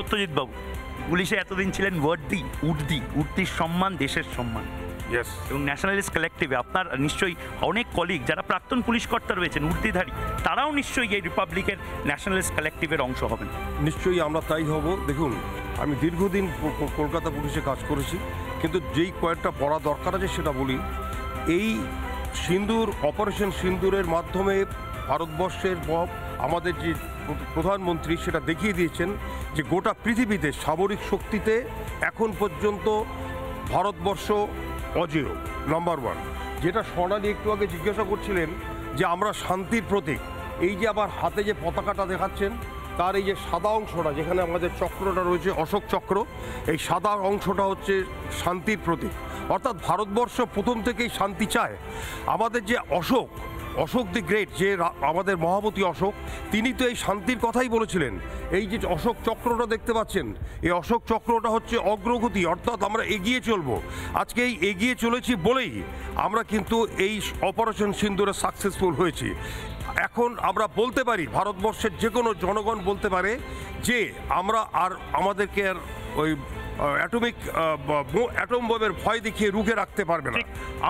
সত্যজিৎ বাবু পুলিশে এতদিন ছিলেন উর্দির সম্মান দেশের সম্মান, এবং ন্যাশনালিস্ট কালেক্টিভে আপনার নিশ্চয়ই অনেক কলিগ যারা প্রাক্তন পুলিশ কর্তা রয়েছেন উর্দিধারী, তারাও নিশ্চয়ই এই রিপাবলিকের ন্যাশনালিস্ট কালেক্টিভের অংশ হবেন। নিশ্চয়ই আমরা তাই হব। দেখুন, আমি দীর্ঘদিন কলকাতা পুলিশে কাজ করেছি, কিন্তু যেই কয়েকটা পড়া দরকার আছে সেটা বলি। এই সিন্দুর, অপারেশন সিন্দুরের মাধ্যমে ভারতবর্ষের আমাদের যে প্রধানমন্ত্রী সেটা দেখিয়ে দিয়েছেন যে গোটা পৃথিবীতে সামরিক শক্তিতে এখন পর্যন্ত ভারতবর্ষ অজেয়, নাম্বার ওয়ান। যেটা স্বর্ণালী একটু আগে জিজ্ঞাসা করছিলেন যে আমরা শান্তির প্রতীক, এই যে আবার হাতে যে পতাকাটা দেখাচ্ছেন তার এই যে সাদা অংশটা, যেখানে আমাদের চক্রটা রয়েছে অশোক চক্র, এই সাদা অংশটা হচ্ছে শান্তির প্রতীক। অর্থাৎ ভারতবর্ষ প্রথম থেকেই শান্তি চায়। আমাদের যে অশোক দি গ্রেট, যে আমাদের মহামতি অশোক, তিনি তো এই শান্তির কথাই বলেছিলেন। এই যে অশোক চক্রটা দেখতে পাচ্ছেন, এই অশোক চক্রটা হচ্ছে অগ্রগতি, অর্থাৎ আমরা এগিয়ে চলবো। আজকে এই এগিয়ে চলেছি বলেই আমরা কিন্তু এই অপারেশন সিন্দুরে সাকসেসফুল হয়েছি। এখন আমরা বলতে পারি, ভারতবর্ষের যে কোনো জনগণ বলতে পারে যে আমরা আর আমাদেরকে আর ওই অ্যাটম বোমের ভয় দেখিয়ে রুখে রাখতে পারবে না।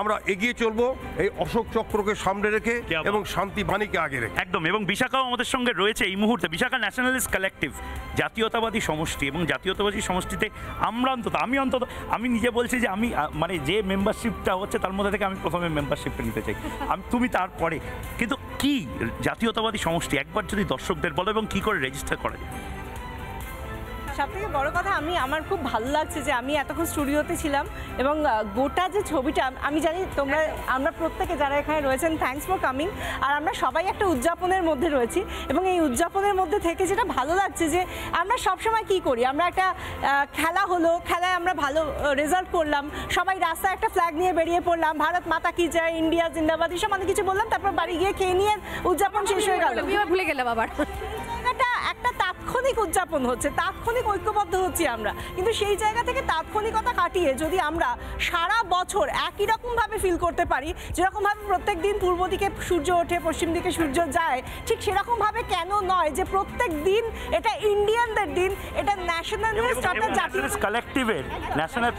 আমরা এগিয়ে চলবো এই অশোক চক্রকে সামনে রেখে এবং শান্তি বাণীকে আগে রেখে। একদম। এবং বিশাখাও আমাদের সঙ্গে রয়েছে এই মুহূর্তে। বিশাখা ন্যাশনালিস্ট কালেক্টিভ, জাতীয়তাবাদী সমষ্টি, এবং জাতীয়তাবাদী সমষ্টিতে আমরা আমি নিজে বলছি যে আমি মানে যে মেম্বারশিপটা হচ্ছে তার মধ্যে থেকে আমি প্রথমে মেম্বারশিপটা নিতে চাই, তুমি তারপরে। কিন্তু কি জাতীয়তাবাদী সমষ্টি একবার যদি দর্শকদের বলো, এবং কি করে রেজিস্টার করা যায়? সবথেকে বড় কথা, আমার খুব ভালো লাগছে যে আমি এতক্ষণ স্টুডিওতে ছিলাম এবং গোটা যে ছবিটা, আমি জানি আমরা প্রত্যেকে যারা এখানে রয়েছেন, থ্যাঙ্কস ফর কামিং। আর আমরা সবাই একটা উদযাপনের মধ্যে রয়েছি, এবং এই উদযাপনের মধ্যে থেকে যেটা ভালো লাগছে যে আমরা সবসময় কি করি, আমরা একটা খেলা হলো, খেলায় আমরা ভালো রেজাল্ট করলাম, সবাই রাস্তায় একটা ফ্ল্যাগ নিয়ে বেরিয়ে পড়লাম, ভারত মাতা কি জয়, ইন্ডিয়া জিন্দাবাদ, এসব অনেক কিছু বললাম, তারপর বাড়ি গিয়ে খেয়ে নিয়ে উদযাপন শেষ হয়ে গেল, ভুলে গেলাম আবার। একটা তাৎক্ষণিক উদযাপন হচ্ছে, তাৎক্ষণিক ঐক্যবদ্ধ হচ্ছি আমরা। কিন্তু সেই জায়গা থেকে তাৎক্ষণিকতা কাটিয়ে যদি আমরা সারা বছর একই রকমভাবে ফিল করতে পারি, যেরকমভাবে প্রত্যেক দিন পূর্ব দিকে সূর্য ওঠে, পশ্চিম দিকে সূর্য যায়, ঠিক সেরকমভাবে কেন নয় যে প্রত্যেক দিন এটা ইন্ডিয়ানদের দিন, এটা ন্যাশনালিস্ট কালেক্টিভের, ন্যাশনাল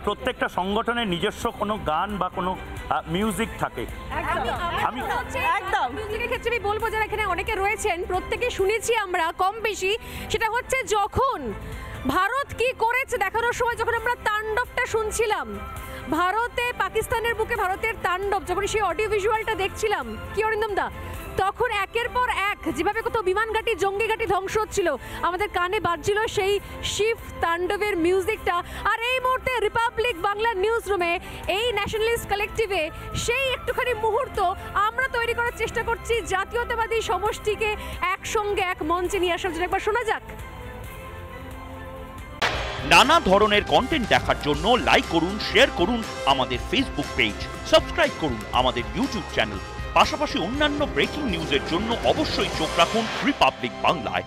প্রত্যেকটা সংগঠনের নিজস্ব কোনো গান বা কোনো মিউজিক থাকে। আমি একদম মিউজিকের ক্ষেত্রে আমি বলবো যারা এখানে অনেকে রয়েছেন প্রত্যেকে শুনেছি আমরা কম বেশি, সেটা হচ্ছে যখন ভারত কি করেছে দেখানোর সময় যখন আমরা তাণ্ডবটা শুনছিলাম, ভারতে পাকিস্তানের বুকে ভারতের তাণ্ডব, যখন সেই অডিও ভিজুয়ালটা দেখছিলাম কি অরিন্দম দা, তখন একের পর এক যেভাবে কোথাও বিমান ঘাঁটি, জঙ্গি ঘাঁটি ধ্বংস হচ্ছিল, আমাদের কানে বাজছিল সেই শিব তাণ্ডবের মিউজিকটা। আর এই মুহূর্তে রিপাবলিক বাংলা নিউজ রুমে, এই ন্যাশনালিস্ট কালেক্টিভে সেই একটুখানি মুহূর্ত আমরা তৈরি করার চেষ্টা করছি, জাতীয়তাবাদী সমষ্টিকে একসঙ্গে এক মঞ্চে নিয়ে আসার জন্য। একবার শোনা যাক। নানা ধরনের কন্টেন্ট দেখার জন্য লাইক করুন, শেয়ার করুন আমাদের ফেসবুক পেজ, সাবস্ক্রাইব করুন আমাদের ইউটিউব চ্যানেল। পাশাপাশি অন্যান্য ব্রেকিং নিউজের জন্য অবশ্যই চোখ রাখুন রিপাবলিক বাংলায়।